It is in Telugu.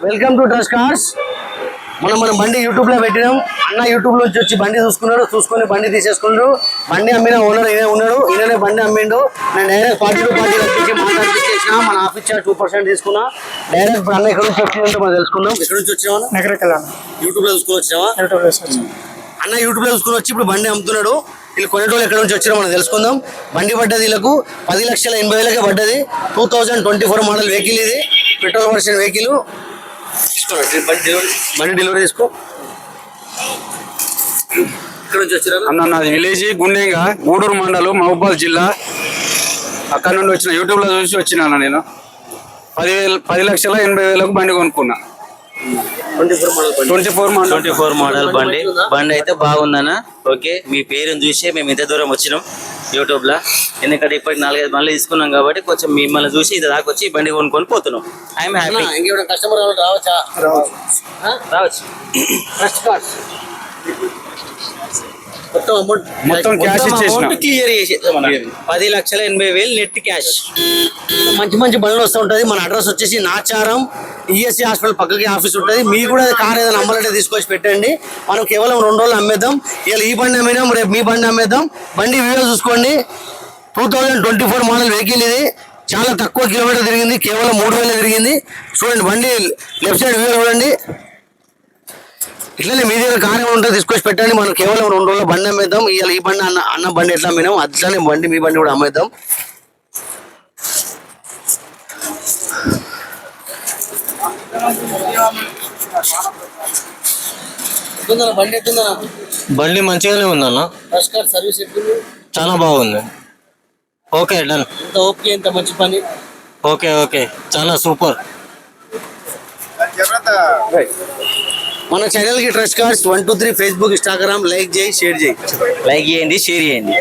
Welcome to trust cars. మనం బండి యూట్యూబ్ లో పెట్టినాం. అన్న యూట్యూబ్ నుంచి వచ్చి బండి చూసుకొని బండి తీసేసుకున్నాడు. బండి అమ్మిన ఓనర్ ఈయన ఉన్నాడు. ఈయననే బండి అమ్మిండు. నేను డైరెక్ట్ 42 రప్పించి మాట్లాడిపించేసిన. మన ఆఫీస్ చార్జ్ 2% తీసుకున్నా. డైరెక్ట్ ఇప్పుడు అన్న ఎక్కడ నుంచి వచ్చిందో మనం తెలుసుకుందాం. ఎక్కడ నుంచి వచ్చినావా? యూట్యూబ్ లో చూసుకొని వచ్చినావా? అన్న యూట్యూబ్ లో చూసుకొని వచ్చి ఇప్పుడు బండి అమ్ముతున్నాడు. వీళ్ళు కొనేటోళ్ళు ఎక్కడ నుంచి వచ్చినా మనం తెలుసుకుందాం. బండి పడ్డది వీళ్ళకు 10,80,000 పడ్డది. 2024 మోడల్ వెహికల్ ఇది. Petrol version vehicle. బండి డెలివరీ చేసుకో. ఇక్కడ నుంచి వచ్చినా అన్న నాది విలేజ్ గుండెంగా గూడూరు మండలం మహబూబాద్ జిల్లా. అక్కడ నుండి వచ్చిన యూట్యూబ్ లో చూసి వచ్చినా నేను 10,80,000 బండి కొనుక్కున్నా. 24 మోడల్ బండి అయితే బాగుందన్న. ఓకే, మీ పేరుని చూసి మేము ఇంత దూరం వచ్చినాం యూట్యూబ్ లో. ఎందుకంటే ఇప్పటికి 4-5 బండ్లు తీసుకున్నాం కాబట్టి కొంచెం మిమ్మల్ని చూసి ఇది దాకొచ్చి బండి కొనుక్కొని పోతున్నాం. I'm happy. ఇంకేమైనా కస్టమర్ రావచ్చా? రావచ్చు. మొత్తం క్యాష్ ఇచ్చేసిన. క్లియర్ చేసి 10,80,000 నెట్ క్యాష్. మంచి బండ్లు వస్తూ ఉంటుంది. మన అడ్రస్ వచ్చేసి నాచారం ఈఎస్సీ హాస్పిటల్ పక్కకి ఆఫీస్ ఉంటుంది. మీకు కూడా కార్ ఏదైనా అమ్మాలంటే తీసుకొచ్చి పెట్టండి. మనం కేవలం 2 రోజులు అమ్మేద్దాం. ఇలా ఈ బండి అమ్మేద్దాం, రేపు మీ బండి అమ్మేద్దాం. బండి వీడియో చూసుకోండి. 2024 మోడల్ వెహికల్ ఇది. చాలా తక్కువ కిలోమీటర్ తిరిగింది. కేవలం 3,000 తిరిగింది. చూడండి బండి లెఫ్ట్ సైడ్ వీడియో చూడండి. ఇట్లనే మీ దగ్గర కార్ ఏమైనా ఉంటే తీసుకొచ్చి పెట్టండి. మనం కేవలం 2 రోజుల్లో బండి అమ్మేద్దాం. ఇవాళ ఈ బండి అన్న బండి ఎట్లా అమ్మినాం అట్లానే బండి మీ బండి కూడా అమ్మేద్దాం. బండి మంచిగానే ఉందన్న. సర్వీస్ ఎట్లుంది? చాలా బాగుంది. Okay done. ఎంత ఓకే, ఎంత మంచి పని. ఓకే చాలా సూపర్. మన ఛానల్ కి trust cars 123 Facebook, Instagram like చేయి, షేర్ చేయి. లైక్ చేయండి, షేర్ చేయండి.